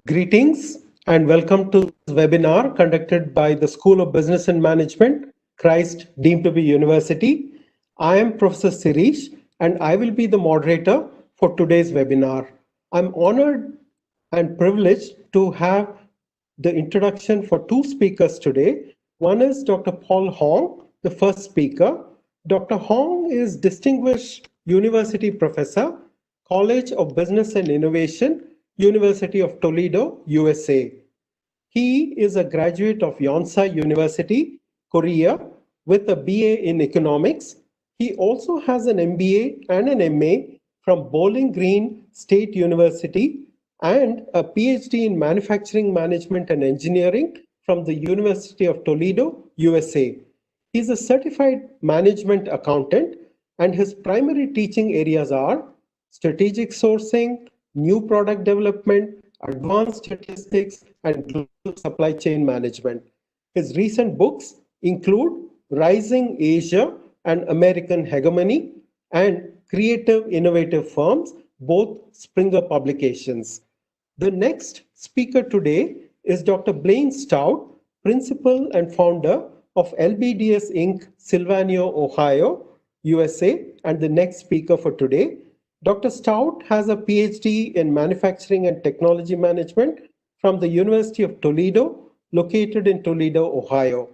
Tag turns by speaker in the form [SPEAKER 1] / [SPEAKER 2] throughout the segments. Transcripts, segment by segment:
[SPEAKER 1] Greetings and welcome to this webinar conducted by the School of Business and Management, Christ deemed to be University. I am Professor Sirish and I will be the moderator for today's webinar. I'm honored and privileged to have the introduction for two speakers today. One is Dr. Paul Hong, the first speaker. Dr. Hong is Distinguished University Professor, College of Business and Innovation, University of Toledo, USA. He is a graduate of Yonsei University, Korea, with a BA in economics. He also has an MBA and an MA from Bowling Green State University and a PhD in manufacturing management and engineering from the University of Toledo, USA. He is a certified management accountant and his primary teaching areas are strategic sourcing, new product development, advanced statistics, and global supply chain management. His recent books include Rising Asia and American Hegemony and Creative Innovative Firms, both Springer publications. The next speaker today is Dr. Blaine Stout, principal and founder of LBDS Inc., Sylvania, Ohio, USA, and the next speaker for today. Dr. Stout has a PhD in Manufacturing and Technology Management from the University of Toledo, located in Toledo, Ohio.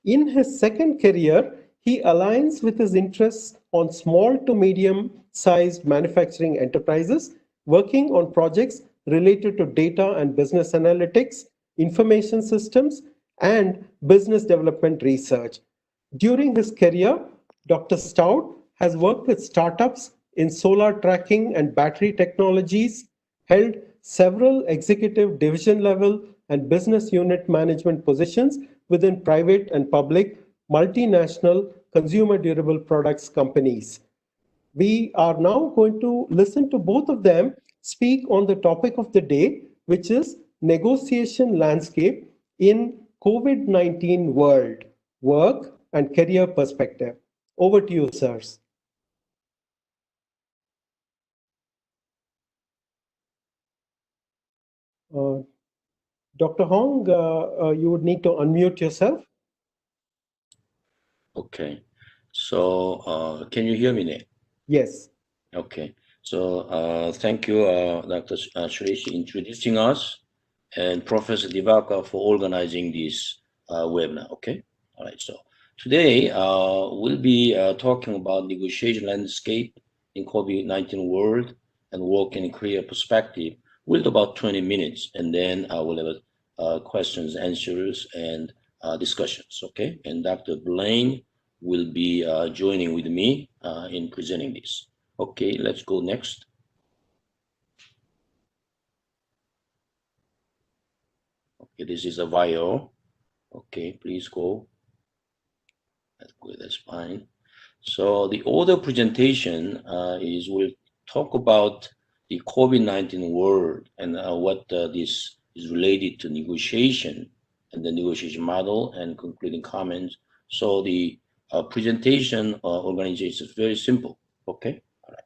[SPEAKER 1] In his second career, he aligns with his interests on small to medium-sized manufacturing enterprises, working on projects related to data and business analytics, information systems, and business development research. During his career, Dr. Stout has worked with startups in solar tracking and battery technologies, held several executive division level and business unit management positions within private and public multinational consumer durable products companies. We are now going to listen to both of them speak on the topic of the day, which is negotiation landscape in COVID-19 world, work and career perspective. Over to you, sirs. Dr. Hong, you would need to unmute yourself.
[SPEAKER 2] Okay, so can you hear me now?
[SPEAKER 1] Yes.
[SPEAKER 2] Okay, so thank you, Dr. Suresh, introducing us, and Professor Divakar for organizing this webinar. Okay, all right. So today we'll be talking about negotiation landscape in COVID-19 world and work and career perspective with about 20 minutes, and then I will have questions, answers, and discussions. Okay, and Dr. Blaine will be joining with me in presenting this. Okay, let's go next. Okay, this is a bio. Okay, please go. That's good, that's fine. So the order presentation is we'll talk about the COVID-19 world and what this is related to negotiation and the negotiation model and concluding comments. So the presentation organization is very simple. Okay, all right.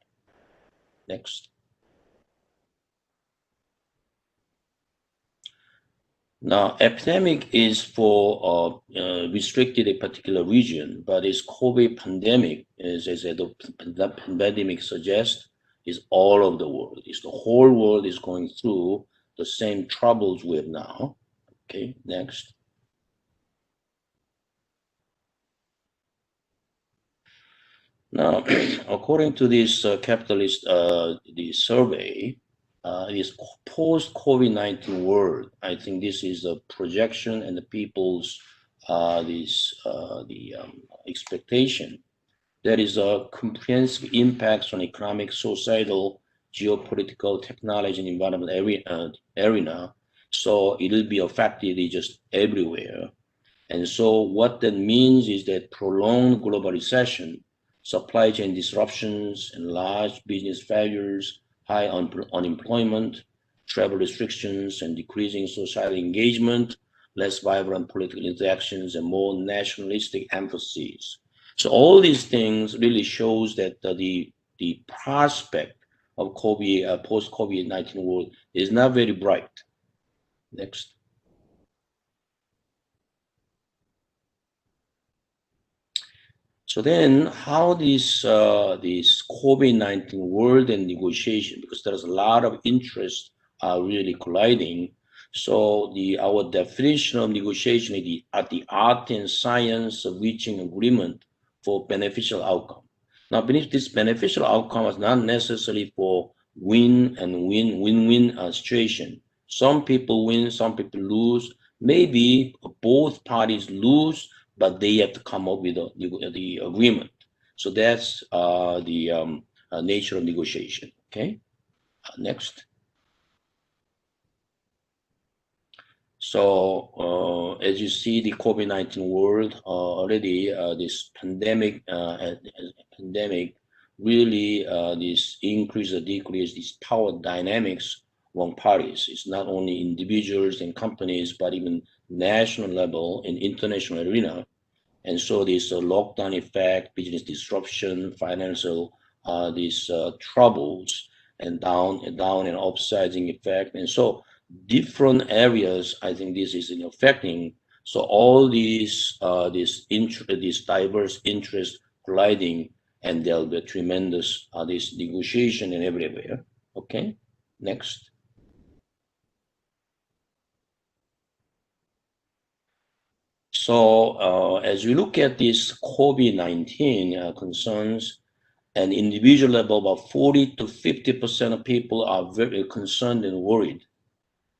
[SPEAKER 2] Next. Now, epidemic is for restricted a particular region, but this COVID pandemic, as the pandemic suggests, is all over the world. It's the whole world is going through the same troubles we have now. Okay, next. Now, according to this capitalist the survey, this post-COVID-19 world, I think this is a projection and the people's expectation. There is a comprehensive impacts on economic, societal, geopolitical, technology, and environment arena. So it will be affected just everywhere. And so what that means is that prolonged global recession, supply chain disruptions, and large business failures, high unemployment, travel restrictions, and decreasing societal engagement, less vibrant political interactions, and more nationalistic emphases. So all these things really shows that the prospect of post-COVID-19 world is not very bright. Next. So then, how this COVID-19 world and negotiation, because there's a lot of interest really colliding. So our definition of negotiation is the art and science of reaching agreement for beneficial outcome. Now, beneath this beneficial outcome is not necessarily for win-win situation. Some people win, some people lose. Maybe both parties lose, but they have to come up with the agreement. So that's the nature of negotiation. Okay, next. So as you see, the COVID-19 world already, this pandemic really this increase or decrease these power dynamics among parties. It's not only individuals and companies, but even national level and international arena. And so this lockdown effect, business disruption, financial these troubles, and down and upsizing effect, and so different areas. I think this is affecting. So all these these diverse interests colliding, and there'll be a tremendous this negotiation and everywhere. Okay, next. So as we look at these COVID-19 concerns, at individual level, about 40 to 50% of people are very concerned and worried.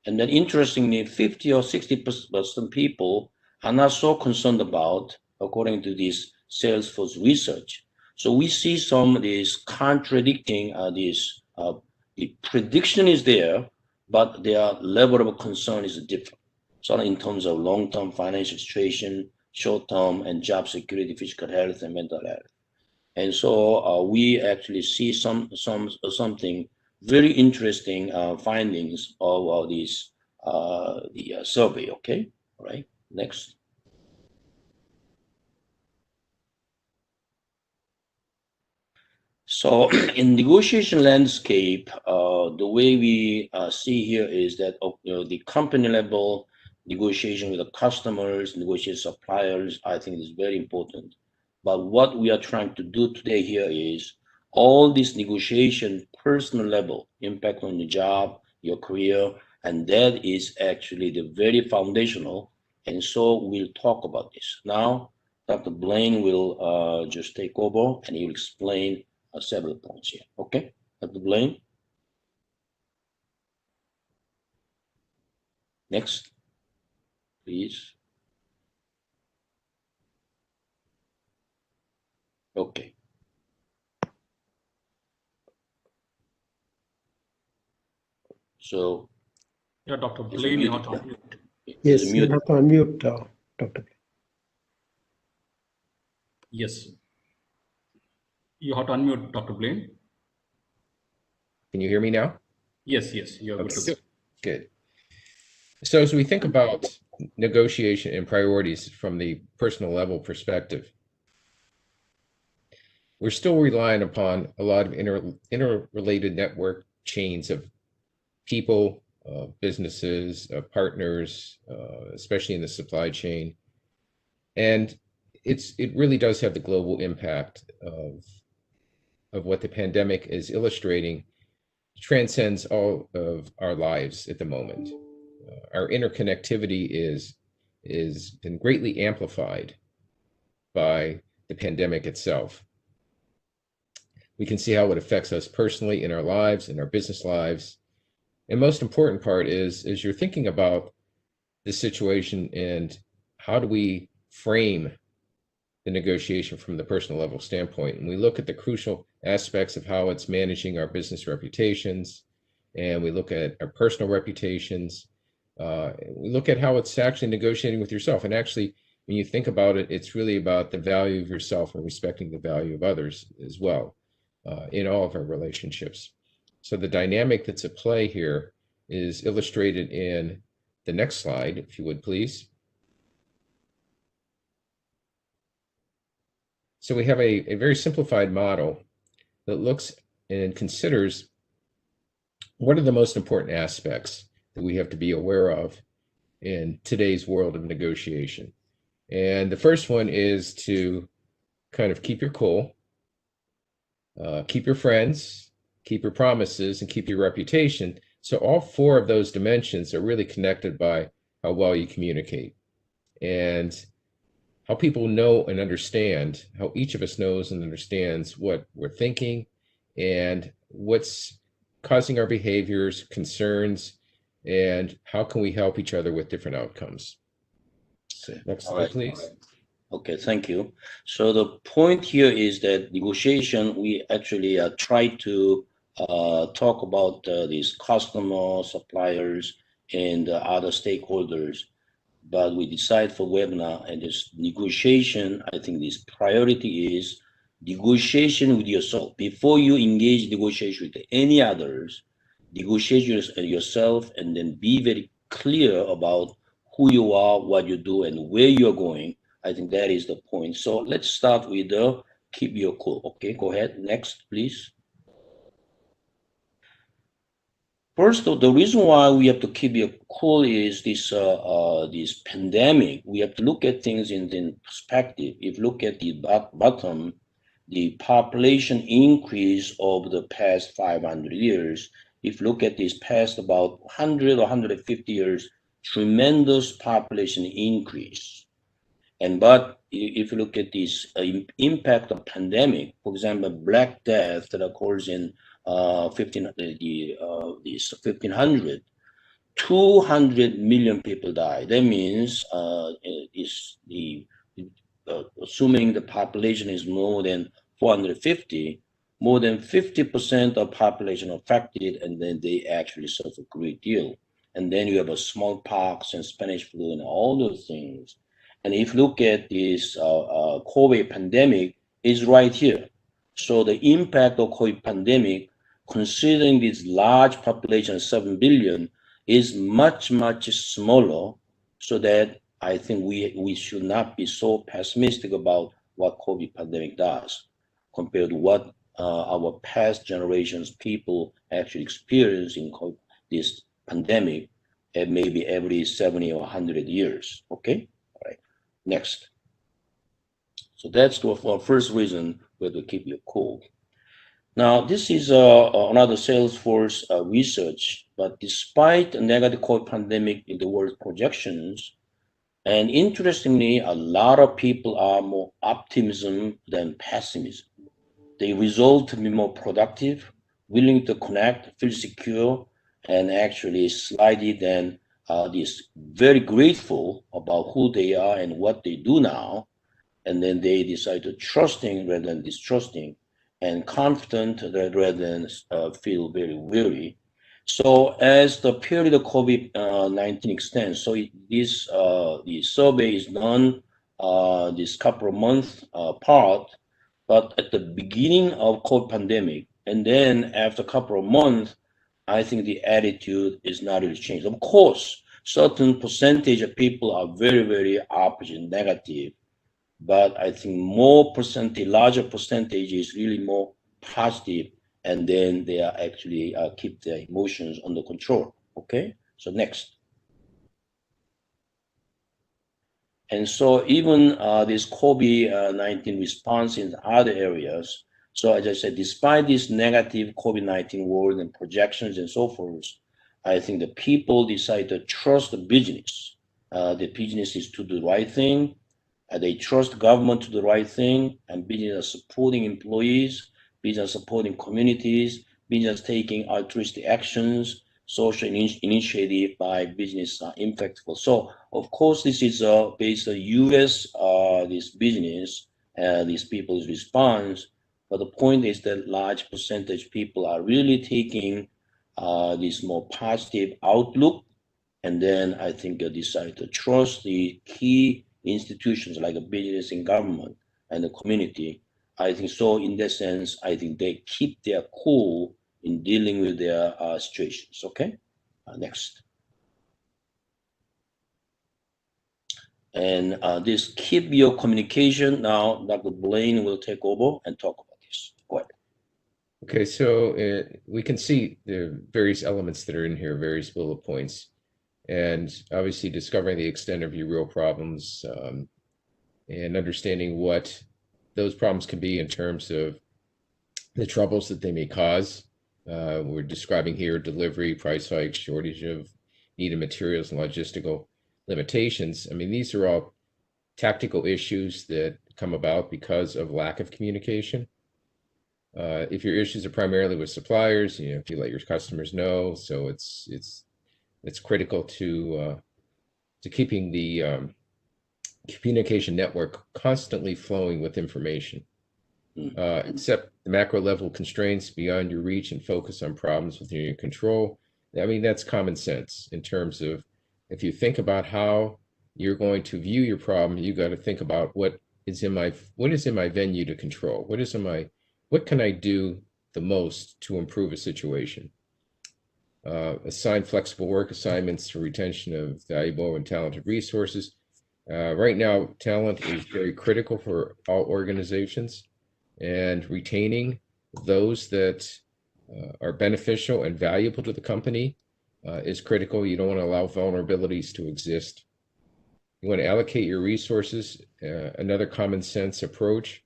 [SPEAKER 2] And then interestingly, 50 or 60% people are not so concerned about, according to this Salesforce research. So we see some of these contradicting the prediction is there, but their level of concern is different. So in terms of long-term financial situation, short-term and job security, physical health, and mental health. And so we actually see something very interesting findings of this the survey. Okay, all right, next. So in negotiation landscape, the way we see here is that the company level negotiation with the customers, negotiation suppliers, I think is very important. But what we are trying to do today here is all this negotiation, personal level, impact on your job, your career, and that is actually the very foundational. And so we'll talk about this. Now, Dr. Blaine will just take over and he'll explain several points here. Okay, Dr. Blaine. Next, please. Okay. So.
[SPEAKER 3] Yeah, Dr. Blaine, you have to unmute.
[SPEAKER 1] Yes, you have to unmute, Dr. Blaine.
[SPEAKER 3] Yes. You have to unmute, Dr. Blaine.
[SPEAKER 4] Can you hear me now?
[SPEAKER 3] Yes, you're
[SPEAKER 4] Okay,
[SPEAKER 3] good.
[SPEAKER 4] good. So as we think about negotiation and priorities from the personal level perspective, we're still relying upon a lot of interrelated network chains of people, businesses, partners, especially in the supply chain. And it really does have the global impact of what the pandemic is illustrating, transcends all of our lives at the moment. Our interconnectivity is been greatly amplified by the pandemic itself. We can see how it affects us personally in our lives, in our business lives. And most important part is you're thinking about the situation and how do we frame the negotiation from the personal level standpoint. And we look at the crucial aspects of how it's managing our business reputations, and we look at our personal reputations. We look at how it's actually negotiating with yourself. And actually, when you think about it, it's really about the value of yourself and respecting the value of others as well in all of our relationships. So the dynamic that's at play here is illustrated in the next slide, if you would, please. So we have a very simplified model that looks and considers what are the most important aspects that we have to be aware of in today's world of negotiation. And the first one is to kind of keep your cool, keep your friends, keep your promises, and keep your reputation. So all four of those dimensions are really connected by how well you communicate and how people know and understand, how each of us knows and understands what we're thinking and what's causing our behaviors, concerns, and how can we help each other with different outcomes. So next slide, please.
[SPEAKER 2] Okay, thank you. So the point here is that negotiation, we actually try to talk about these customers, suppliers, and other stakeholders. But we decide for webinar and this negotiation, I think this priority is negotiation with yourself. Before you engage negotiation with any others, negotiate yourself and then be very clear about who you are, what you do, and where you're going. I think that is the point. So let's start with the keep your cool. Okay, go ahead. Next, please. First, the reason why we have to keep it cool is this pandemic. We have to look at things in perspective. If you look at the bottom, the population increase over the past 500 years. If you look at this past about 100 or 150 years, tremendous population increase. But if you look at this impact of pandemic, for example, Black Death that occurs in 1500, 200 million people died. That means assuming the population is more than 450, more than 50% of population affected, and then they actually suffer a great deal. And then you have a smallpox and Spanish flu and all those things. And if you look at this COVID pandemic, is right here. So the impact of COVID pandemic, considering this large population, 7 billion, is much, much smaller. So that I think we should not be so pessimistic about what COVID pandemic does compared to what our past generations people actually experience in this pandemic at maybe every 70 or 100 years. Okay. Next. So that's the first reason we have to keep you cool. Now, this is another Salesforce research, but despite the negative COVID pandemic in the world projections, and interestingly, a lot of people are more optimism than pessimism. They resolve to be more productive, willing to connect, feel secure, and actually slightly then is very grateful about who they are and what they do now, and then they decide to trusting rather than distrusting, and confident rather than feel very weary. So as the period of COVID-19 extends, so the survey is done this couple of months apart, but at the beginning of COVID pandemic, and then after a couple of months, I think the attitude is not really changed. Of course, certain percentage of people are very, very opposite, negative, but I think larger percentage is really more positive, and then they are actually keep their emotions under control. Okay, so next. And so even this COVID-19 response in other areas. So as I said, despite this negative COVID-19 world and projections and so forth, I think the people decide to trust the business. The business is to do the right thing. They trust government to do the right thing, and business supporting employees, business supporting communities, business taking altruistic actions, social initiative by business are impactful. So of course, this is based on US, this business, these people's response. But the point is that large percentage people are really taking this more positive outlook. And then I think they decide to trust the key institutions like a business and government and the community. I think so in that sense, I think they keep their cool in dealing with their situations. Okay, next. And this keep your communication. Now, Dr. Blaine will take over and talk about this. Go ahead.
[SPEAKER 4] Okay, so we can see the various elements that are in here, various bullet points, and obviously discovering the extent of your real problems, and understanding what those problems can be in terms of the troubles that they may cause. We're describing here delivery, price hikes, shortage of needed materials, and logistical limitations. I mean, these are all tactical issues that come about because of lack of communication. If your issues are primarily with suppliers, if you let your customers know, so it's critical to keeping the communication network constantly flowing with information. Accept the macro level constraints beyond your reach and focus on problems within your control. I mean, that's common sense in terms of if you think about how you're going to view your problem, you got to think about what is in my venue to control. What can I do the most to improve a situation? Assign flexible work assignments for retention of valuable and talented resources. Right now, talent is very critical for all organizations, and retaining those that are beneficial and valuable to the company is critical. You don't want to allow vulnerabilities to exist. You want to allocate your resources, another common sense approach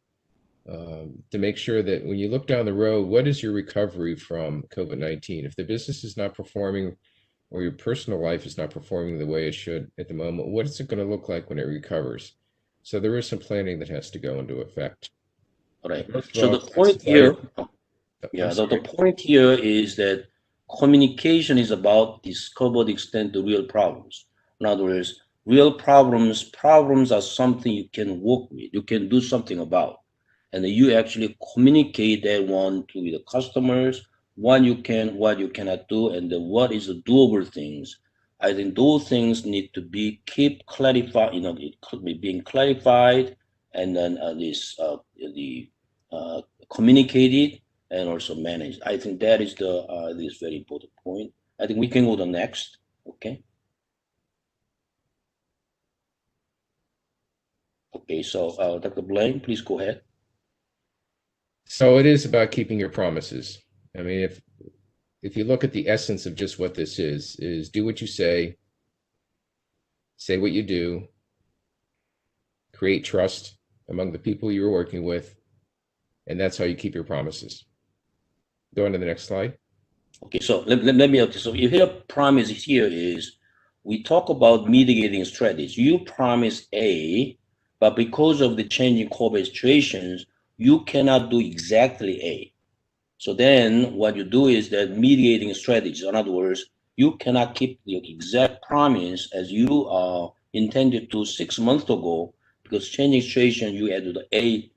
[SPEAKER 4] to make sure that when you look down the road, what is your recovery from COVID-19? If the business is not performing or your personal life is not performing the way it should at the moment, what is it going to look like when it recovers? So there is some planning that has to go into effect.
[SPEAKER 2] All right. So the point here, the point here is that communication is about discover the extent the real problems. In other words, real problems are something you can work with, you can do something about. And you actually communicate that one to the customers, what you can, what you cannot do, and then what is the doable things. I think those things need to be keep clarified, it could be being clarified, and then the communicated and also managed. I think that is this very important point. I think we can go to the next. Okay. Okay, so Dr. Blaine, please go ahead.
[SPEAKER 4] So it is about keeping your promises. I mean, if you look at the essence of just what this is do what you say what you do, create trust among the people you're working with, and that's how you keep your promises. Go on to the next slide.
[SPEAKER 2] Okay, so let me, so if your promise here is, we talk about mitigating strategies. You promise A, but because of the changing COVID situations, you cannot do exactly A. So then what you do is that mitigating strategies. In other words, you cannot keep the exact promise as you intended to 6 months ago, because changing situation, you add the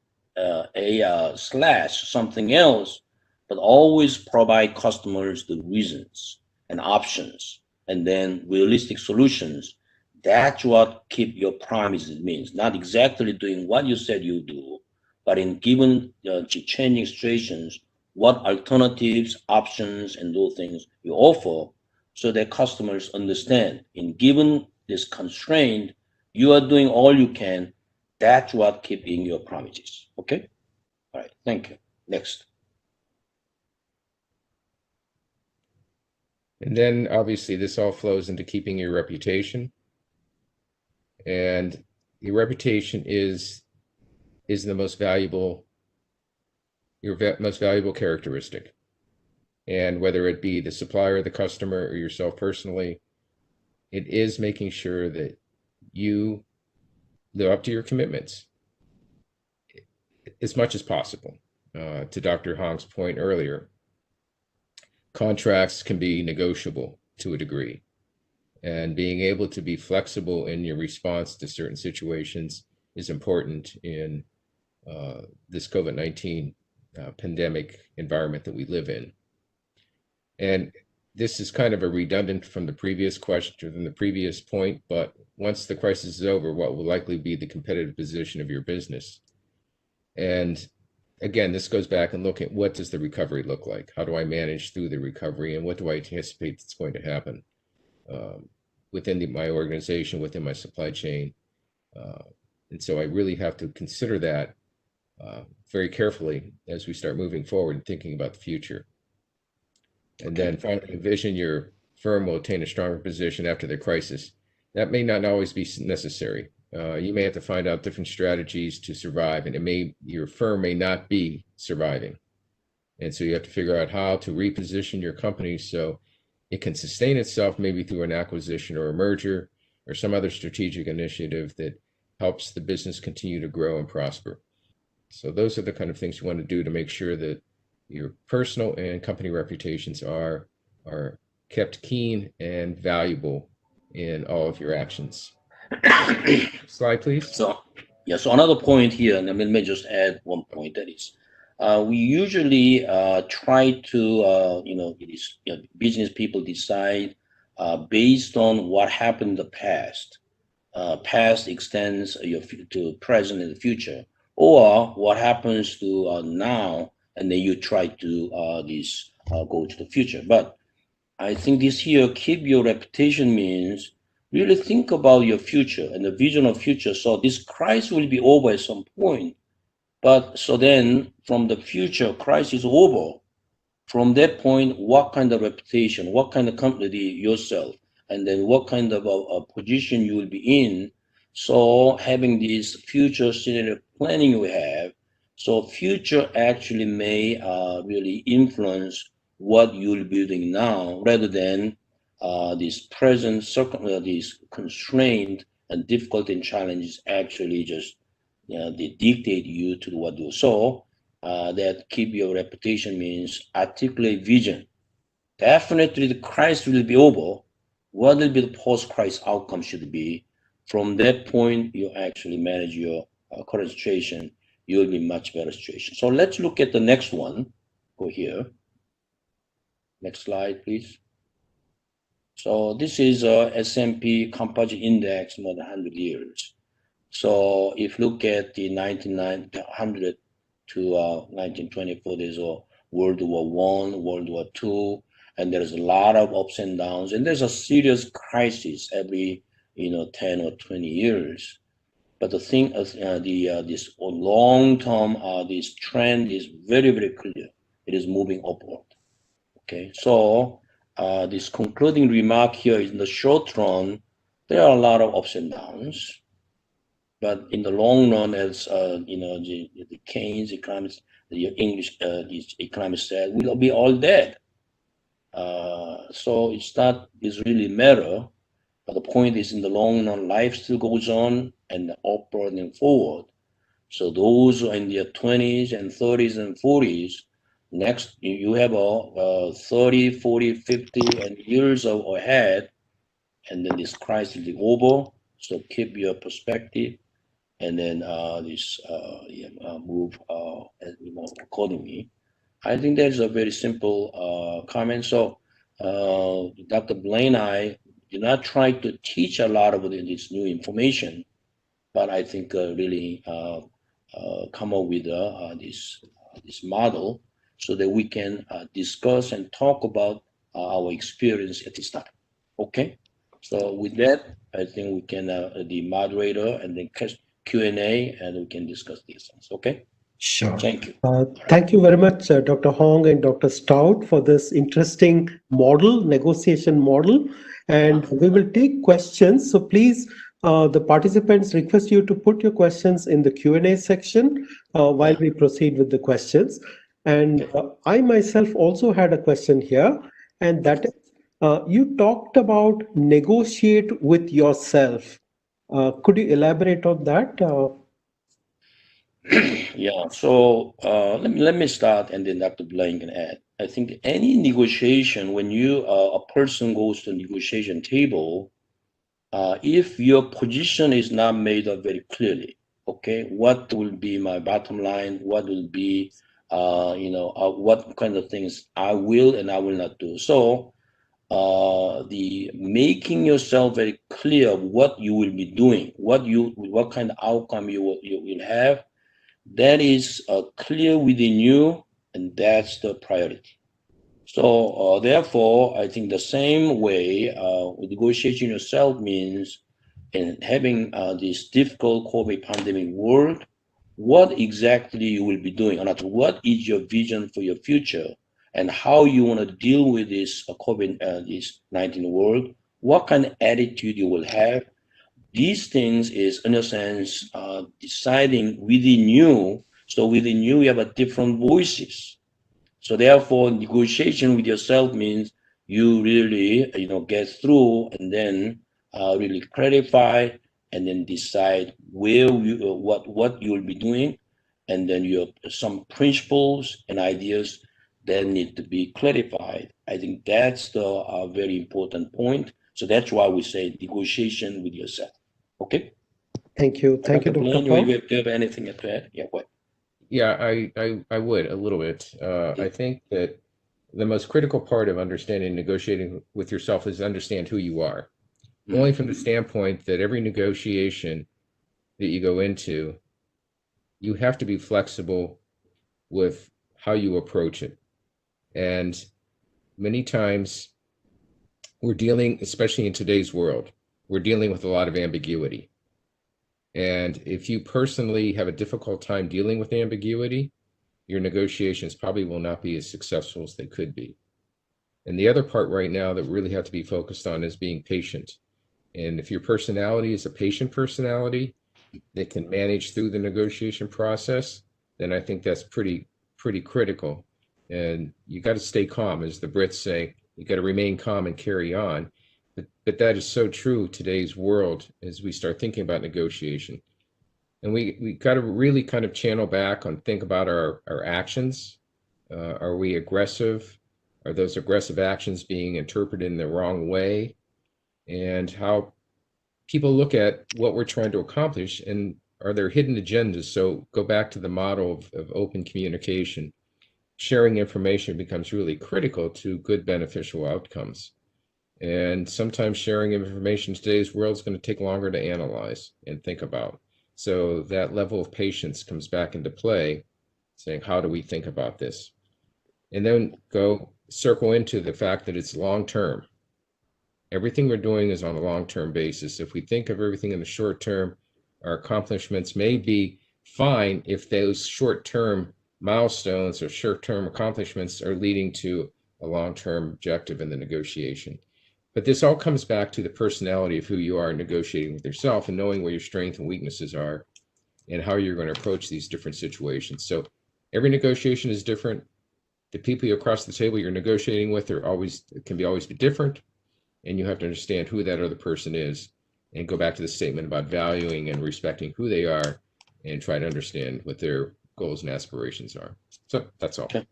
[SPEAKER 2] A slash something else, but always provide customers the reasons and options and then realistic solutions. That's what keep your promises means. Not exactly doing what you said you do, but in given changing situations, what alternatives, options, and those things you offer so that customers understand in given this constraint, you are doing all you can. That's what keeping your promises. Okay. All right. Thank you. Next.
[SPEAKER 4] And then obviously this all flows into keeping your reputation. And your reputation is the most valuable, most valuable characteristic. And whether it be the supplier, the customer, or yourself personally, it is making sure that you live up to your commitments as much as possible. To Dr. Hong's point earlier, contracts can be negotiable to a degree, and being able to be flexible in your response to certain situations is important in this COVID-19 pandemic environment that we live in. And this is kind of a redundant from the previous question, from the previous point, but once the crisis is over, what will likely be the competitive position of your business? And again, this goes back and look at what does the recovery look like? How do I manage through the recovery, and what do I anticipate that's going to happen within my organization, within my supply chain? And so I really have to consider that very carefully as we start moving forward and thinking about the future. And then finally, envision your firm will attain a stronger position after the crisis. That may not always be necessary. You may have to find out different strategies to survive, and your firm may not be surviving. And so you have to figure out how to reposition your company so it can sustain itself, maybe through an acquisition or a merger or some other strategic initiative that helps the business continue to grow and prosper. So those are the kind of things you want to do to make sure that your personal and company reputations are kept keen and valuable in all of your actions. Slide, please.
[SPEAKER 2] So another point here, and let me just add one point, that is, we usually try to, business people decide based on what happened in the past. Past extends to present and the future, or what happens to now, and then you try to go to the future. But I think this here, keep your reputation, means really think about your future and the vision of future. So this crisis will be over at some point. But so then from the future, crisis is over. From that point, what kind of reputation, what kind of company yourself, and then what kind of a position you will be in. So having this future scenario planning we have, so future actually may really influence what you're building now, rather than this present these constraint and difficulty and challenges actually just they dictate you to what you do. So that keep your reputation means articulate vision. Definitely the crisis will be over. What will be the post-crisis outcome should be. From that point, you actually manage your current situation. You will be much better situation. So let's look at the next one. Go here. Next slide, please. So this is S&P Composite Index more than 100 years. So if you look at the 1900 to 1924, there's a World War I, World War II, and there's a lot of ups and downs, and there's a serious crisis every 10 or 20 years. But the thing is, this long-term this trend is very, very clear. It is moving upward. Okay, so this concluding remark here is in the short run, there are a lot of ups and downs. But in the long run, as the Keynes economists, the English economists said, we'll be all dead. So it's not really matter. But the point is, in the long run, life still goes on and upward and forward. So those in their 20s and 30s and 40s, next you have a 30, 40, 50 and years ahead, and then this crisis will be over. So keep your perspective. And then move accordingly. I think that's a very simple comment. So Dr. Blaine and I did not try to teach a lot of this new information, but I think really come up with this model so that we can discuss and talk about our experience at this time. Okay. So with that, I think we can the moderator and then Q&A, and we can discuss these things. Okay.
[SPEAKER 1] Sure.
[SPEAKER 2] Thank you.
[SPEAKER 1] Thank you very much, Dr. Hong and Dr. Stout, for this interesting negotiation model. And we will take questions. So please, the participants request you to put your questions in the Q&A section while we proceed with the questions. And I myself also had a question here, and that is, you talked about negotiate with yourself. Could you elaborate on that?
[SPEAKER 2] Yeah, so let me start, and then Dr. Blaine can add. I think any negotiation, when a person goes to a negotiation table, if your position is not made up very clearly, okay, what will be my bottom line? What will be, what kind of things I will and I will not do. So the making yourself very clear what you will be doing, what kind of outcome you will have, that is clear within you, and that's the priority. So therefore, I think the same way negotiating yourself means in having this difficult COVID pandemic world, what exactly you will be doing, and what is your vision for your future, and how you want to deal with this COVID-19 world, what kind of attitude you will have. These things is, in a sense, deciding within you. So within you, you have a different voices. So therefore, negotiation with yourself means you really, get through and then really clarify and then decide where you, what you will be doing, and then you have some principles and ideas that need to be clarified. I think that's the very important point. So that's why we say negotiation with yourself. Okay.
[SPEAKER 1] Thank you. Thank you,
[SPEAKER 2] Dr.
[SPEAKER 1] Dr.
[SPEAKER 2] Blaine,
[SPEAKER 1] Hong.
[SPEAKER 2] you have anything to add? Yeah, what?
[SPEAKER 4] Yeah, I would a little bit. I think that the most critical part of understanding negotiating with yourself is understand who you are. Only from the standpoint that every negotiation that you go into, you have to be flexible with how you approach it. And many times we're dealing, especially in today's world, we're dealing with a lot of ambiguity. And if you personally have a difficult time dealing with ambiguity, your negotiations probably will not be as successful as they could be. And the other part right now that we really have to be focused on is being patient. And if your personality is a patient personality that can manage through the negotiation process, then I think that's pretty critical. And you got to stay calm, as the Brits say. You got to remain calm and carry on. But that is so true today's world as we start thinking about negotiation. And we got to really kind of channel back and think about our actions. Are we aggressive? Are those aggressive actions being interpreted in the wrong way? And how people look at what we're trying to accomplish, and are there hidden agendas? So go back to the model of open communication. Sharing information becomes really critical to good beneficial outcomes. And sometimes sharing information in today's world is going to take longer to analyze and think about. So that level of patience comes back into play, saying, how do we think about this? And then go circle into the fact that it's long-term. Everything we're doing is on a long-term basis. If we think of everything in the short term, our accomplishments may be fine if those short-term milestones or short-term accomplishments are leading to a long-term objective in the negotiation. But this all comes back to the personality of who you are negotiating with yourself and knowing where your strengths and weaknesses are and how you're going to approach these different situations. So every negotiation is different. The people you across the table you're negotiating with can always be different. And you have to understand who that other person is and go back to the statement about valuing and respecting who they are and try to understand what their goals and aspirations are. So that's all.
[SPEAKER 2] Okay.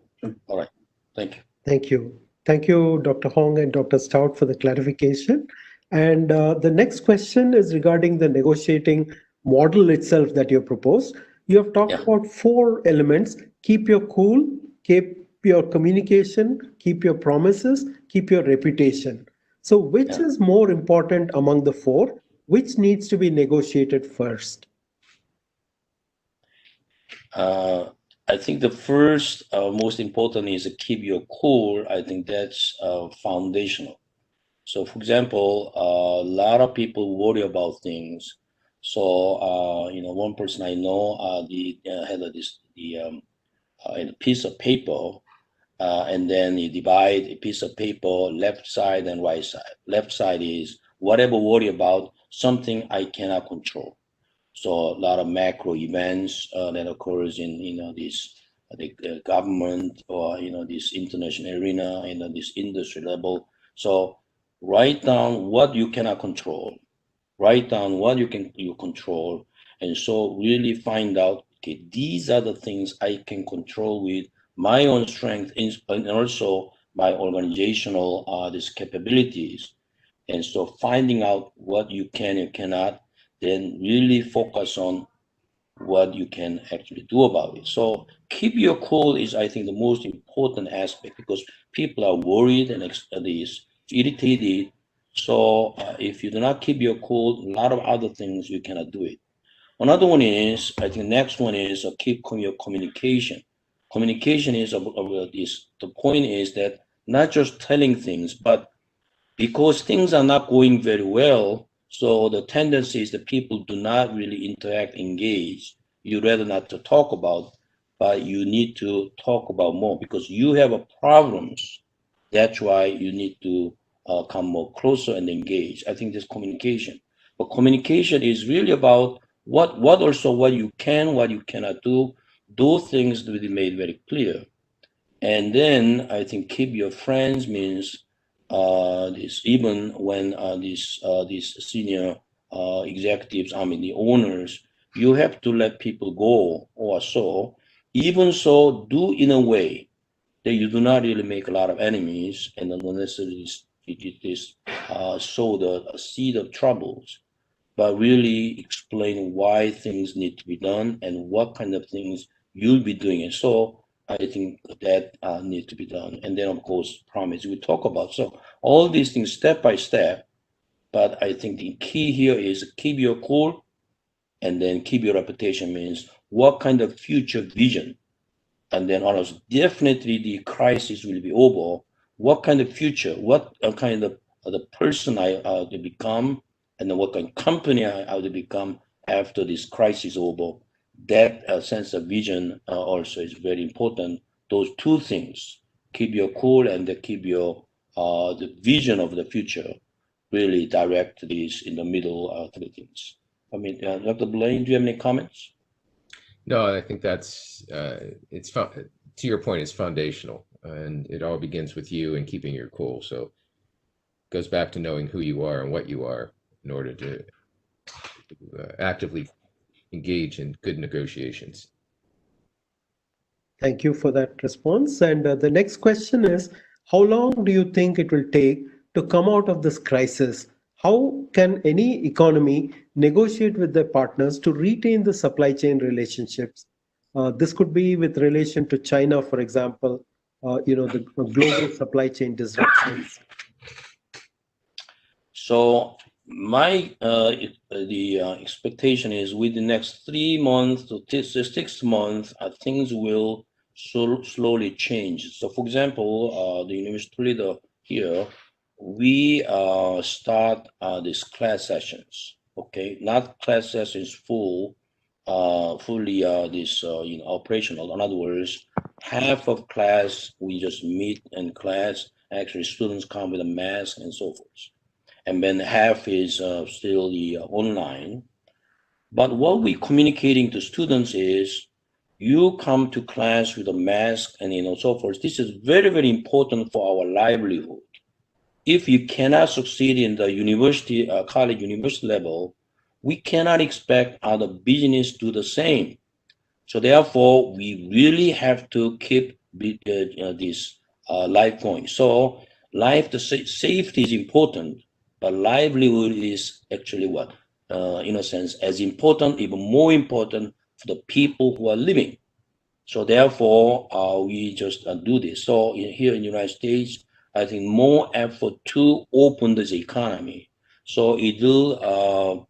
[SPEAKER 2] All right. Thank you.
[SPEAKER 1] Thank you. Thank you, Dr. Hong and Dr. Stout, for the clarification. And the next question is regarding the negotiating model itself that you proposed. You have talked about 4 elements: keep your cool, keep your communication, keep your promises, keep your reputation. So which is more important among the 4? Which needs to be negotiated first?
[SPEAKER 2] I think the first most important is to keep your cool. I think that's foundational. So, for example, a lot of people worry about things. So, one person I know, had a piece of paper, and then he divide a piece of paper, left side and right side. Left side is whatever worry about, something I cannot control. So a lot of macro events that occurs in the government or this international arena, this industry level. So write down what you cannot control. Write down what you control, and so really find out, okay, these are the things I can control with my own strength and also my organizational these capabilities. And so finding out what you can and cannot, then really focus on what you can actually do about it. So keep your cool is, I think, the most important aspect, because people are worried and irritated. So if you do not keep your cool, a lot of other things you cannot do it. Another one is, I think next one is keep your communication. Communication is the point is that not just telling things, but because things are not going very well, so the tendency is that people do not really interact, engage. you rather not to talk about, but you need to talk about more because you have a problems. That's why you need to come more closer and engage. I think this communication, but communication is really about what you can, what you cannot do. Those things will be made very clear. And then I think keep your friends means this even when these senior executives, I mean the owners, you have to let people go or so. Even so, do in a way that you do not really make a lot of enemies and not necessarily sow the seed of troubles, but really explain why things need to be done and what kind of things you'll be doing. And so I think that needs to be done. And then, of course, promise we talk about. So all these things step by step. But I think the key here is keep your cool and then keep your reputation means what kind of future vision. And then also definitely the crisis will be over. What kind of future, what kind of the person I to become and then what kind of company I to become after this crisis over. That sense of vision also is very important. Those two things, keep your cool and keep your the vision of the future, really direct these in the middle three things. I mean, Dr. Blaine, do you have any comments?
[SPEAKER 4] No, I think that's to your point, it's foundational, and it all begins with you and keeping your cool. So it goes back to knowing who you are and what you are in order to actively engage in good negotiations.
[SPEAKER 1] Thank you for that response. And the next question is, how long do you think it will take to come out of this crisis? How can any economy negotiate with their partners to retain the supply chain relationships? This could be with relation to China, for example, the global supply chain disruptions.
[SPEAKER 2] So my expectation is within the next 3 months to 6 months, things will slowly change. So, for example, the university leader here, we start these class sessions. Okay, not class sessions fully operational. In other words, half of class we just meet in class. Actually, students come with a mask and so forth, and then half is still the online. But what we're communicating to students is, you come to class with a mask and so forth. This is very, very important for our livelihood. If you cannot succeed in the university, college, university level, we cannot expect other business to do the same. So therefore, we really have to keep this life going. So the safety is important, but livelihood is actually what, in a sense, as important, even more important for the people who are living. So therefore, we just do this. So here in the United States, I think more effort to open this economy. So it will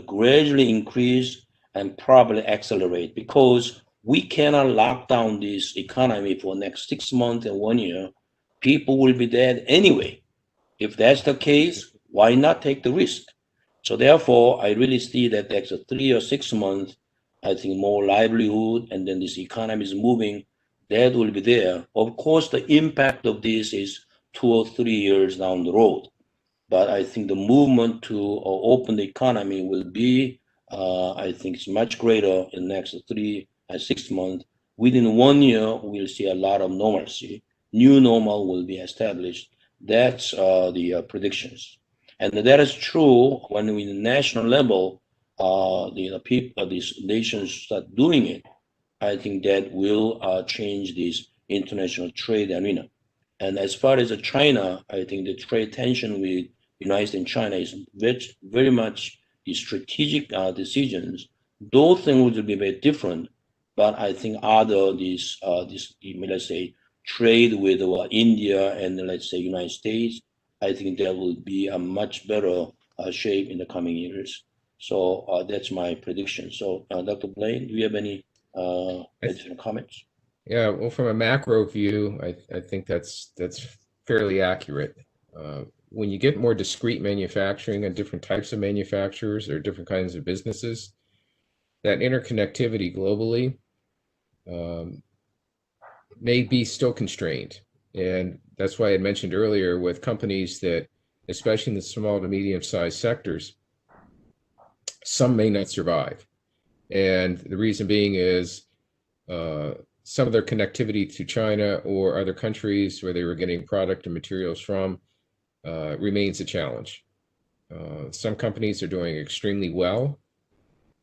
[SPEAKER 2] gradually increase and probably accelerate, because we cannot lock down this economy for the next 6 months and 1 year. People will be dead anyway. If that's the case, why not take the risk? So therefore, I really see that next 3 or 6 months, I think more livelihood, and then this economy is moving, that will be there. Of course, the impact of this is 2 or 3 years down the road. But I think the movement to open the economy will be, I think, it's much greater in the next 3 and 6 months. Within 1 year, we'll see a lot of normalcy. New normal will be established. That's the predictions. And that is true when we, in the national level, the people, these nations start doing it. I think that will change this international trade arena. And as far as China, I think the trade tension with United States and China is very much the strategic decisions. Those things will be very different, but I think other let's say trade with India and let's say United States, I think there will be a much better shape in the coming years. So that's my prediction. So Dr. Blaine, do you have any additional comments?
[SPEAKER 4] Yeah, well, from a macro view, I think that's fairly accurate. When you get more discrete manufacturing and different types of manufacturers or different kinds of businesses, that interconnectivity globally may be still constrained. And that's why I mentioned earlier with companies that, especially in the small to medium-sized sectors, some may not survive. And the reason being is some of their connectivity to China or other countries where they were getting product and materials from remains a challenge. Some companies are doing extremely well.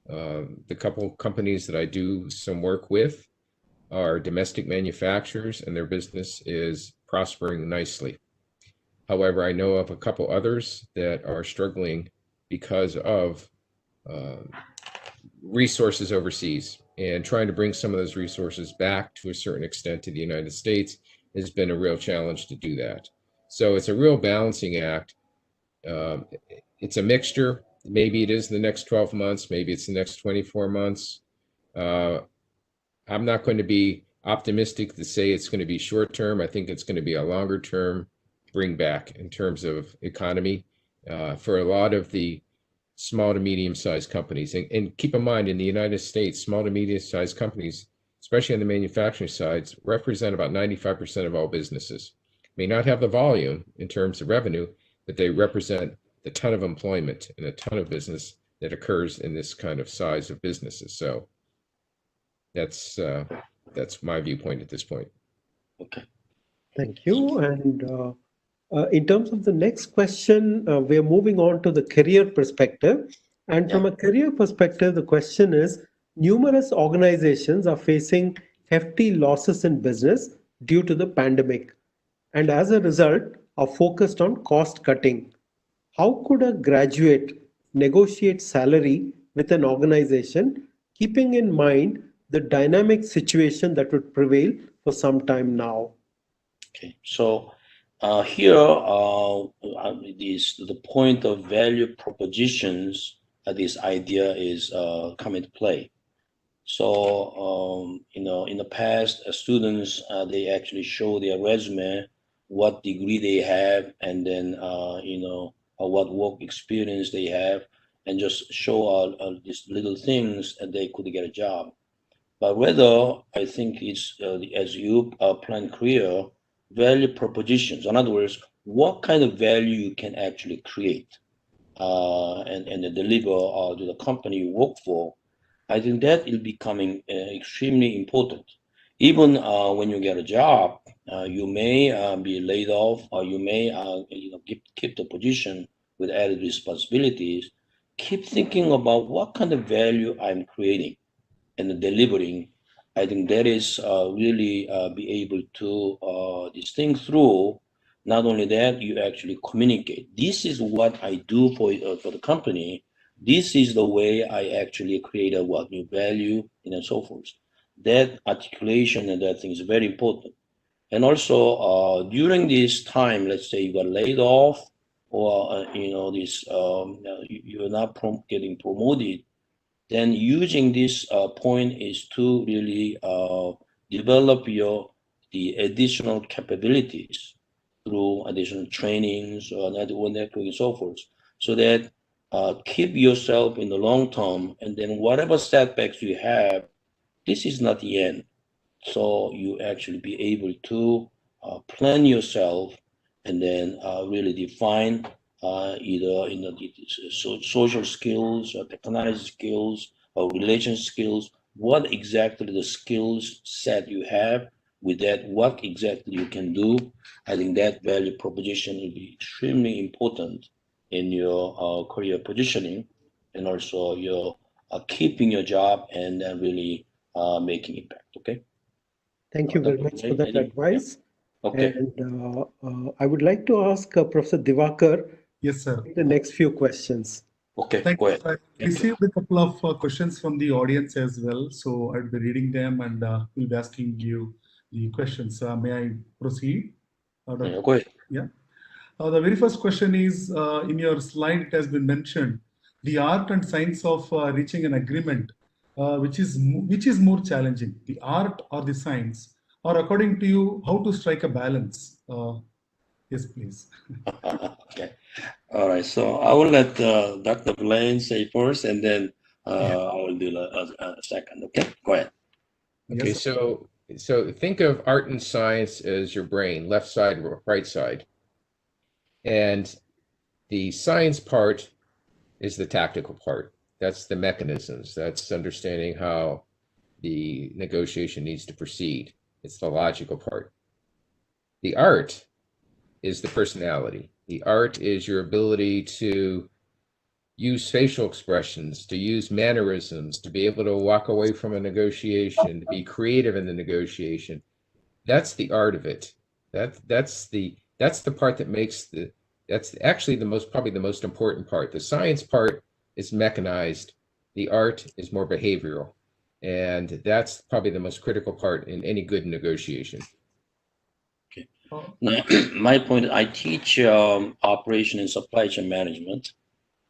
[SPEAKER 4] The couple of companies that I do some work with are domestic manufacturers and their business is prospering nicely. However, I know of a couple others that are struggling because of resources overseas, and trying to bring some of those resources back to a certain extent to the United States has been a real challenge to do that. So it's a real balancing act. It's a mixture. Maybe it is the next 12 months, maybe it's the next 24 months. I'm not going to be optimistic to say it's going to be short term. I think it's going to be a longer term bring back in terms of economy for a lot of the small to medium sized companies. And keep in mind, in the United States, small to medium sized companies, especially on the manufacturing sides, represent about 95% of all businesses. May not have the volume in terms of revenue, but they represent the ton of employment and a ton of business that occurs in this kind of size of businesses. So that's my viewpoint at this point.
[SPEAKER 2] Okay.
[SPEAKER 1] Thank you. And in terms of the next question, we're moving on to the career perspective. And from a career perspective, the question is, numerous organizations are facing hefty losses in business due to the pandemic, and as a result are focused on cost cutting. How could a graduate negotiate salary with an organization, keeping in mind the dynamic situation that would prevail for some time now?
[SPEAKER 2] Okay. So here the point of value propositions. This idea is come into play. So in the past, students they actually show their resume, what degree they have, and then what work experience they have, and just show these little things, and they could get a job. But rather, I think it's as you plan career, value propositions. In other words, what kind of value you can actually create and deliver to the company you work for. I think that is becoming extremely important. Even when you get a job, you may be laid off, or you may keep the position with added responsibilities. Keep thinking about what kind of value I'm creating and delivering. I think that is really be able to think through. Not only that, you actually communicate. This is what I do for the company. This is the way I actually create a new value, and so forth. That articulation and that thing is very important. And also during this time, let's say you got laid off, or you're not getting promoted. Then using this point is to really develop the additional capabilities through additional trainings or networking and so forth, so that keep yourself in the long term, and then whatever setbacks you have, this is not the end. So you actually be able to plan yourself, and then really define either social skills or technology skills or relation skills, what exactly the skills set you have. With that, what exactly you can do. I think that value proposition will be extremely important in your career positioning, and also your keeping your job and really making impact. Okay.
[SPEAKER 1] Thank you very much for that advice.
[SPEAKER 2] Yeah. Okay.
[SPEAKER 1] And I would like to ask Professor Divakar
[SPEAKER 5] Yes, sir.
[SPEAKER 1] the next few questions.
[SPEAKER 2] Okay,
[SPEAKER 5] Thank
[SPEAKER 2] go
[SPEAKER 5] you.
[SPEAKER 2] ahead.
[SPEAKER 5] I received a couple of questions from the audience as well, so I'll be reading them and we'll be asking you the questions. May I proceed?
[SPEAKER 2] Yeah, go ahead.
[SPEAKER 5] Yeah. The very first question is, in your slide, it has been mentioned, the art and science of reaching an agreement, which is more challenging, the art or the science, or according to you, how to strike a balance? Yes, please.
[SPEAKER 2] Okay. All right. So I will let Dr. Blaine say first, and then I will do a second. Okay, go ahead.
[SPEAKER 4] Okay,
[SPEAKER 5] Yes,
[SPEAKER 4] so think of art and science as your brain, left side, right side. And the science part is the tactical part. That's the mechanisms. That's understanding how the negotiation needs to proceed. It's the logical part. The art is the personality. The art is your ability to use facial expressions, to use mannerisms, to be able to walk away from a negotiation, to be creative in the negotiation. That's the art of it. That's the part that makes that's actually probably the most important part. The science part is mechanized. The art is more behavioral. And that's probably the most critical part in any good negotiation.
[SPEAKER 2] Now, my point, I teach operation and supply chain management.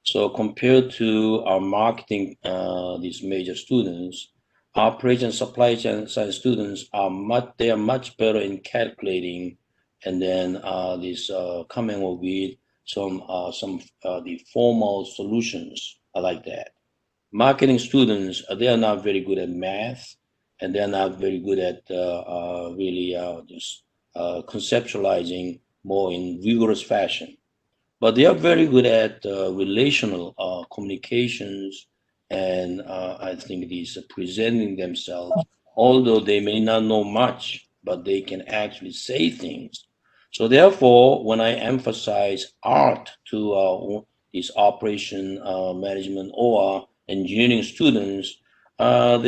[SPEAKER 2] So compared to our marketing, these major students, operation supply chain science students are much better in calculating, and then coming up with some the formal solutions like that. Marketing students, they are not very good at math, and they're not very good at really just conceptualizing more in rigorous fashion. But they are very good at relational communications, and I think these presenting themselves, although they may not know much, but they can actually say things. So therefore, when I emphasize art to these operation management or engineering students, they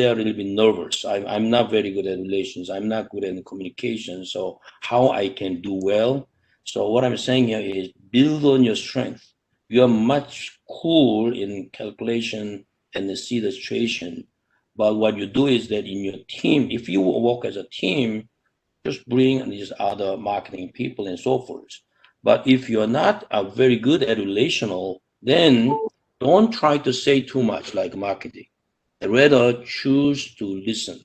[SPEAKER 2] are a little bit nervous. I'm not very good at relations. I'm not good at communication. So how I can do well? So what I'm saying here is build on your strength. You are much cool in calculation and see the situation. But what you do is that in your team, if you work as a team, just bring these other marketing people and so forth. But if you're not very good at relational, then don't try to say too much like marketing. Rather choose to listen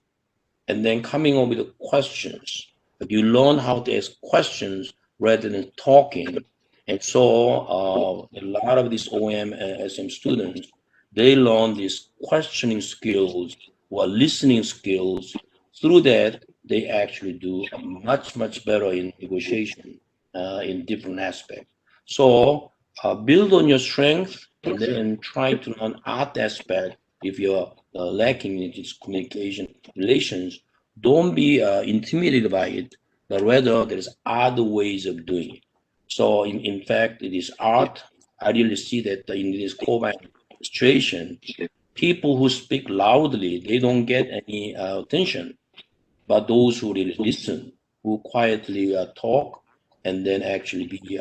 [SPEAKER 2] and then coming up with questions. But you learn how to ask questions rather than talking. And so a lot of these OM and SM students, they learn these questioning skills or listening skills. Through that, they actually do much better in negotiation in different aspects. So build on your strength and then try to learn art aspect if you're lacking in this communication relations. Don't be intimidated by it, but rather there's other ways of doing it. So in fact, it is art. I really see that in this COVID situation, people who speak loudly, they don't get any attention. But those who really listen, who quietly talk, and then actually be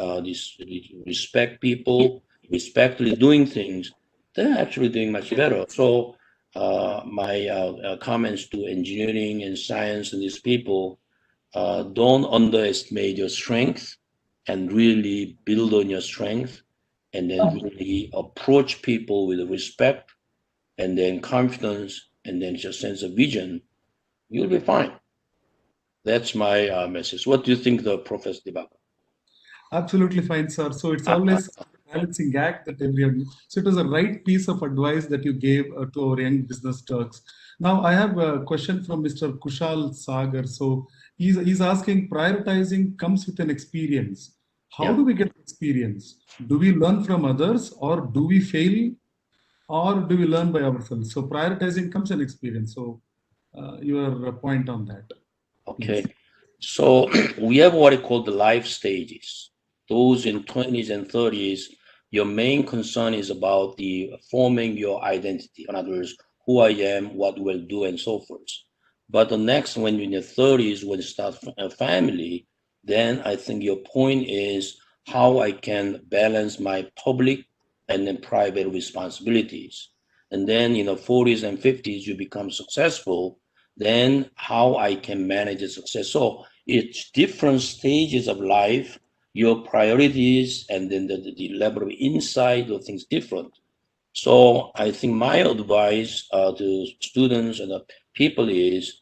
[SPEAKER 2] respect people, respectfully doing things, they're actually doing much better. So my comments to engineering and science and these people, don't underestimate your strength and really build on your strength and then really approach people with respect and then confidence and then just sense of vision. You'll be fine. That's my message. What do you think, the Professor Debaka?
[SPEAKER 5] absolutely fine, sir. So it's always a balancing act that everyone. So it was a right piece of advice that you gave to our young business Turks. Now I have a question from Mr. Kushal Sagar. So he's asking, prioritizing comes with an experience. How do we get experience? Do we learn from others, or do we fail, or do we learn by ourselves? So prioritizing comes an experience. So your point on that.
[SPEAKER 2] Okay. So we have what is called the life stages. Those in 20s and 30s, your main concern is about the forming your identity. In other words, who I am, what will do, and so forth. But the next, when you're in your 30s, when you start a family, then I think your point is how I can balance my public and then private responsibilities. And then in the 40s and 50s, you become successful, then how I can manage the success. So it's different stages of life, your priorities, and then the level of insight of things different. So I think my advice to students and people is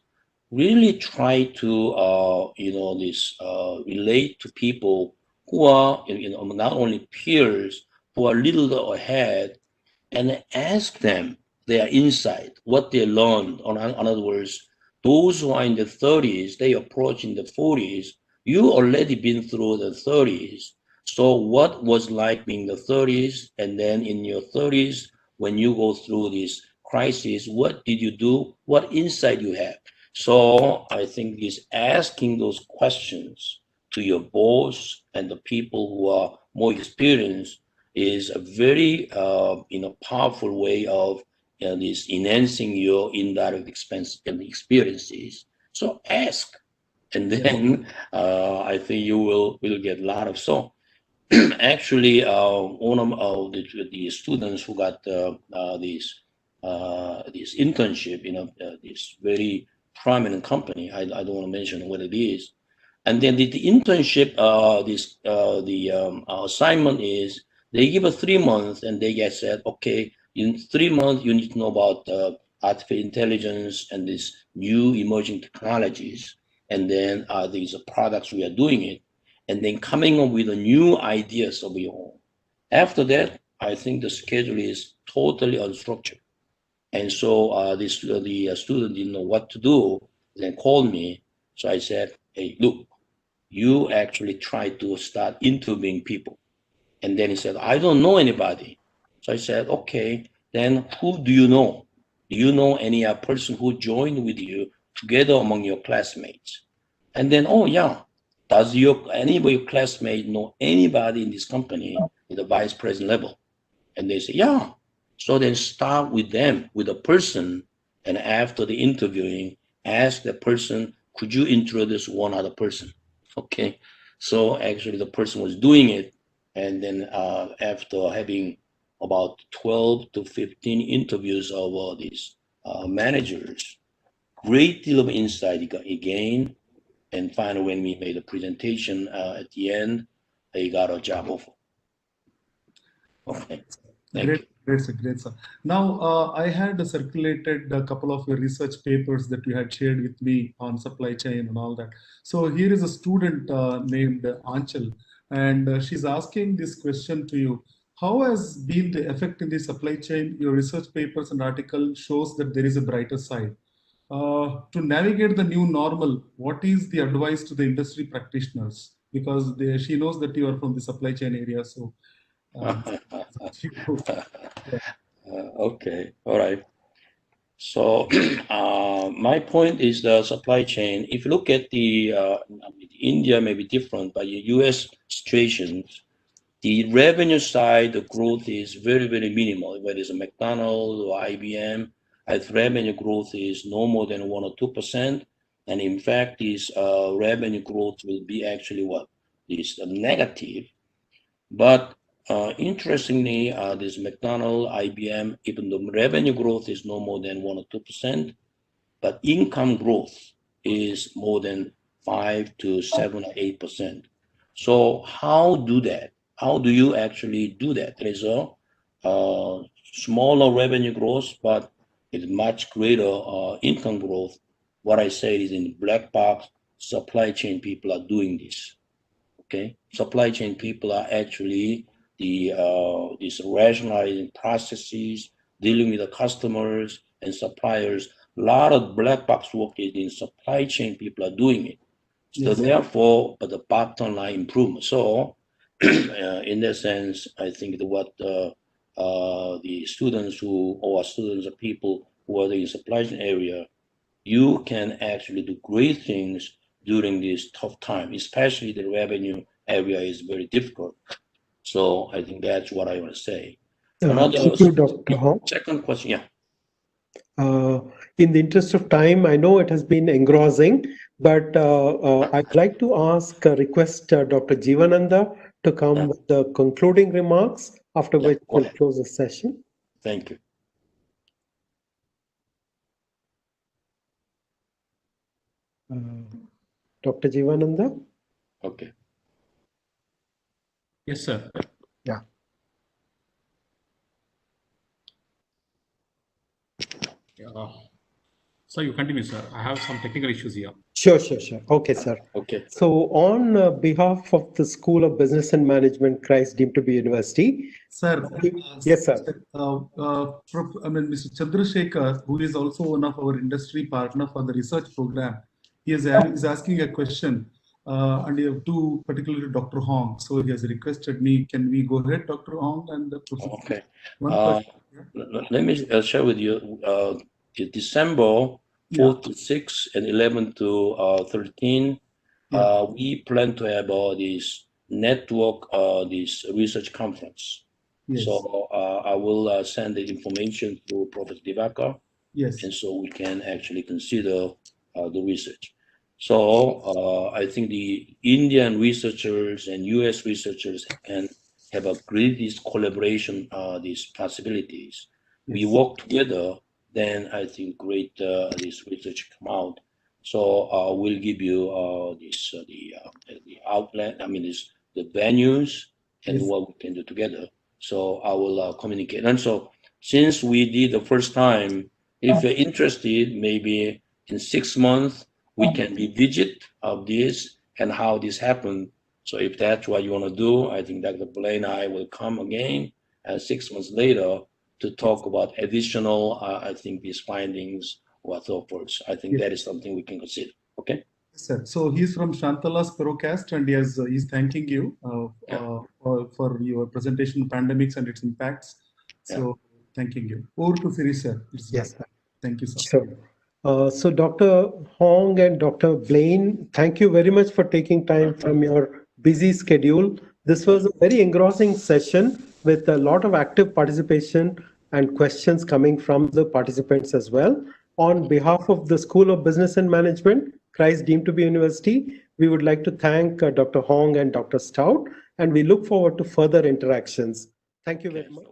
[SPEAKER 2] really try to relate to people who are not only peers, who are a little ahead, and ask them their insight, what they learned. In other words, those who are in the 30s, they approach in the 40s. You already been through the 30s. So what was like being the 30s, and then in your 30s, when you go through this crisis, what did you do? What insight you have? So I think is asking those questions to your boss and the people who are more experienced is a very powerful way of this enhancing your indirect expense and experiences. So ask, and then I think you will get a lot of so. Actually, one of the students who got this internship, this very prominent company. I don't want to mention what it is. And then the internship, the assignment is they give us 3 months, and they get said, okay, in 3 months you need to know about artificial intelligence and these new emerging technologies, and then these products we are doing it, and then coming up with a new ideas of your own. After that, I think the schedule is totally unstructured, and so the student didn't know what to do. Then called me, so I said, hey, look, you actually try to start interviewing people. And then he said, I don't know anybody. So I said, okay, then who do you know? Do you know any person who joined with you together among your classmates? And then, oh yeah, does any of your classmates know anybody in this company at the vice president level? And they say, yeah. So then start with them, with a person, and after the interviewing, ask the person, could you introduce one other person? Okay. So actually the person was doing it. And then after having about 12 to 15 interviews of all these managers, great deal of insight he gained. And finally, when we made a presentation at the end, he got a job offer. Okay. Thank you.
[SPEAKER 5] Great, sir. Great, sir. Now, I had circulated a couple of your research papers that you had shared with me on supply chain and all that. So here is a student named Anchal, and she's asking this question to you. How has been the effect in the supply chain? Your research papers and article shows that there is a brighter side. To navigate the new normal, what is the advice to the industry practitioners? Because she knows that you are from the supply chain area, so
[SPEAKER 2] Okay, all right. So my point is the supply chain. If you look at India may be different, but the U.S. situations, the revenue side, the growth is very, very minimal. Whether it's a McDonald's or IBM, its revenue growth is no more than 1 or 2%. And in fact, this revenue growth will be actually what is negative. But interestingly, this McDonald's, IBM, even the revenue growth is no more than 1 or 2%, but income growth is more than 5 to 7 or 8%. So how do that? How do you actually do that? There is a smaller revenue growth, but it's much greater income growth. What I say is in black box, supply chain people are doing this. Okay, supply chain people are actually these rationalizing processes, dealing with the customers and suppliers. A lot of black box work is in supply chain people are doing it. So
[SPEAKER 5] Yes.
[SPEAKER 2] therefore, but the bottom line improvement. So in that sense, I think what the students students or people who are in the supply chain area, you can actually do great things during this tough time, especially the revenue area is very difficult. So I think that's what I want to say. Another
[SPEAKER 1] Thank you, Dr. Hong.
[SPEAKER 2] second question, yeah.
[SPEAKER 1] In the interest of time, I know it has been engrossing, but I'd like to request Dr. Jivananda to come with the concluding remarks, after which
[SPEAKER 2] Go
[SPEAKER 1] we'll
[SPEAKER 2] ahead.
[SPEAKER 1] close the session.
[SPEAKER 2] Thank you.
[SPEAKER 1] Dr. Jivananda?
[SPEAKER 2] Okay.
[SPEAKER 3] Yes, sir.
[SPEAKER 1] Yeah.
[SPEAKER 3] Sir, you continue, sir. I have some technical issues here.
[SPEAKER 1] Sure. Okay, sir.
[SPEAKER 2] Okay.
[SPEAKER 1] So on behalf of the School of Business and Management, Christ deemed to be University.
[SPEAKER 5] Sir,
[SPEAKER 1] Yes, sir.
[SPEAKER 5] Mr. Chandrasekhar, who is also one of our industry partner for the research program, is asking a question, and you have two, particularly Dr. Hong. So he has requested me, can we go ahead, Dr. Hong, and proceed?
[SPEAKER 2] Okay.
[SPEAKER 5] One question.
[SPEAKER 2] Let me share with you. December 4th to 6 and 11 to 13, we plan to have this network, this research conference.
[SPEAKER 5] Yes.
[SPEAKER 2] So I will send the information to Professor Divakar,
[SPEAKER 5] Yes.
[SPEAKER 2] and so we can actually consider the research. So I think the Indian researchers and US researchers can have agreed this collaboration, these possibilities.
[SPEAKER 5] Yes.
[SPEAKER 2] We work together, then I think great this research come out. So we'll give you the outlet. I mean, the venues and
[SPEAKER 5] Yes.
[SPEAKER 2] what we can do together. So I will communicate. And so since we did the first time, if you're interested, maybe in 6 months we can revisit of this and how this happened. So if that's what you want to do, I think Dr. Blaine and I will come again 6 months later to talk about additional, I think, these findings or so forth. I think that is something we can consider. Okay.
[SPEAKER 5] Sir, so he's from Shantala's Perocast, and he's thanking you for your presentation, pandemics and its impacts. So thanking you. Over to Sirish, sir.
[SPEAKER 1] Yes, sir.
[SPEAKER 5] Thank you, sir.
[SPEAKER 1] Sure. So Dr. Hong and Dr. Blaine, thank you very much for taking time from your busy schedule. This was a very engrossing session with a lot of active participation and questions coming from the participants as well. On behalf of the School of Business and Management, Christ deemed to be University, we would like to thank Dr. Hong and Dr. Stout, and we look forward to further interactions. Thank you very much.